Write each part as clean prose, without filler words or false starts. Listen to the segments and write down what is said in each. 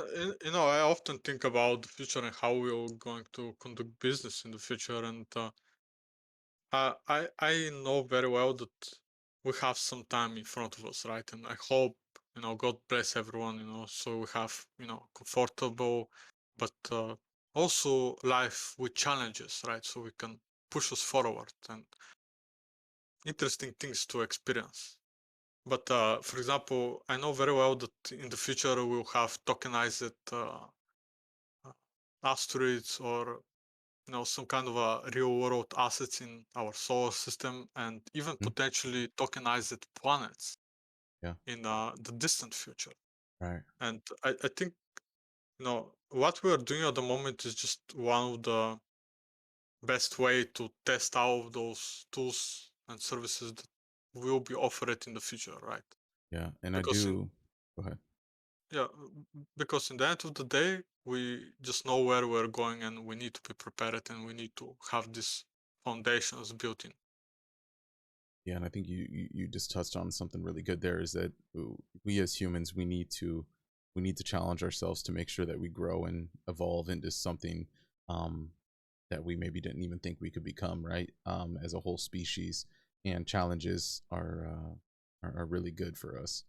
I often think about the future and how we're going to conduct business in the future, and I know very well that we have some time in front of us, right? And I hope God bless everyone, so we have comfortable, but also life with challenges, right? So we can push us forward and interesting things to experience. But for example, I know very well that in the future we'll have tokenized uh, asteroids or some kind of a real world assets in our solar system and even Mhm. potentially tokenized planets Yeah. in the distant future. Right. And I think what we are doing at the moment is just one of the best way to test out those tools and services that will be offered in the future, right? Yeah. And I Because do. Go ahead. yeah, because in the end of the day, we just know where we're going and we need to be prepared and we need to have these foundations built in. Yeah, and I think you just touched on something really good there. Is that we as humans we need to challenge ourselves to make sure that we grow and evolve into something um, that we maybe didn't even think we could become, right? As a whole species, and challenges are really good for us.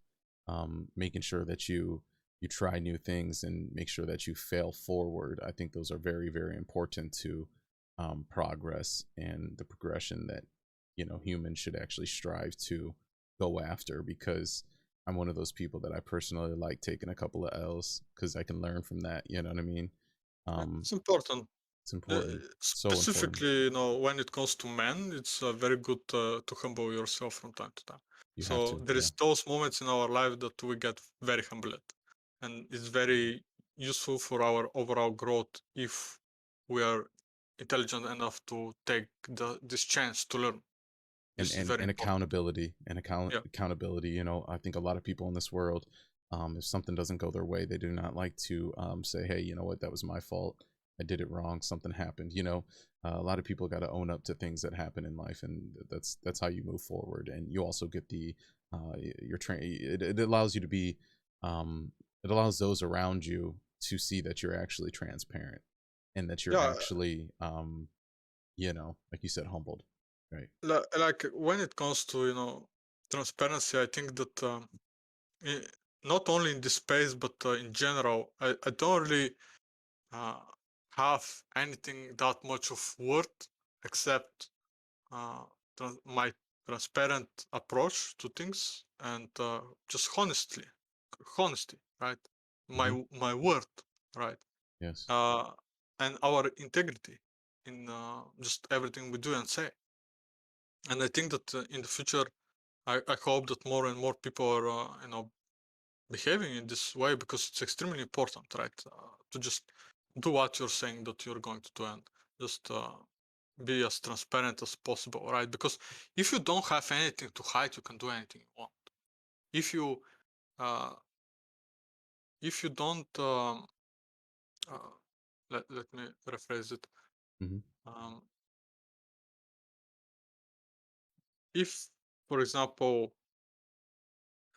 Making sure that you try new things and make sure that you fail forward. I think those are very very important to progress and the progression that humans should actually strive to go after, because I'm one of those people that I personally like taking a couple of L's because I can learn from that. You know what I mean? Um, It's important. it's important, so important. Specifically, when it comes to men, it's very good to humble yourself from time to time. You have So to, there yeah. is those moments in our life that we get very humbled, and it's very useful for our overall growth if we are intelligent enough to take this chance to learn. and This is and, very and important. accountability and Yeah. accountability. I think a lot of people in this world, if something doesn't go their way, they do not like to say, hey, you know what, that was my fault, I did it wrong, something happened. A lot of people got to own up to things that happen in life, and that's how you move forward. And you also get the your train it allows you to be it allows those around you to see that you're actually transparent, and that you're Yeah, actually like you said, humbled, right? like when it comes to transparency, I think that i- not only in this space but in general, I don't really uh, have anything that much of worth except uh, my transparent approach to things and just honesty, right? My Hmm. my word, right? Yes. Uh, and our integrity in just everything we do and say. And I think that in the future, I hope that more and more people are, behaving in this way because it's extremely important, right? To just do what you're saying that you're going to do and just be as transparent as possible, right? Because if you don't have anything to hide, you can do anything you want. If you uh, if you don't, uh, let me rephrase it. Hmm. Um, if, for example,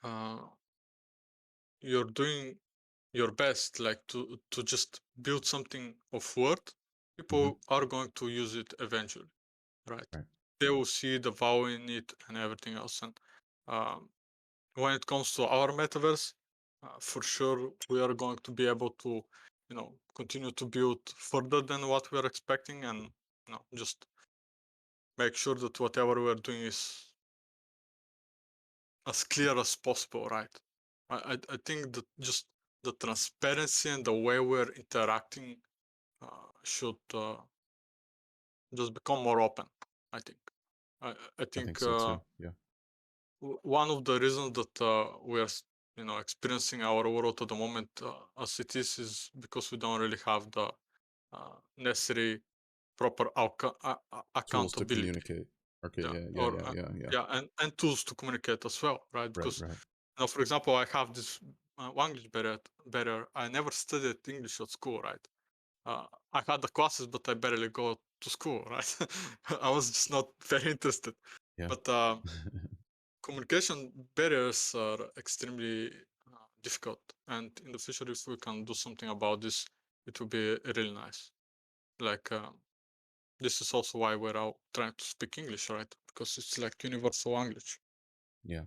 uh, you're doing your best, like to just build something of worth, Hmm. people are going to use it eventually, right? Right. They will see the value in it and everything else. And um, when it comes to our metaverse, for sure we are going to be able to, continue to build further than what we are expecting, and just make sure that whatever we are doing is as clear as possible, right? I think that just the transparency and the way we're interacting should just become more open. I think. I I think think so too. Yeah. one of the reasons that we are, experiencing our world at the moment as it is because we don't really have the necessary proper Tools to accountability. communicate. Okay. Yeah, Yeah. Yeah. or Yeah. Yeah. Yeah. yeah, and tools to communicate as well, right? Right. Because Right. for example, I have this language barrier. I never studied English at school, right? I had the classes, but I barely go to school, right? I was just not very interested. Yeah. But communication barriers are extremely difficult. And in the future, if we can do something about this, it would be really nice. Like this is also why we're out trying to speak English, right? Because it's like universal language. Yeah.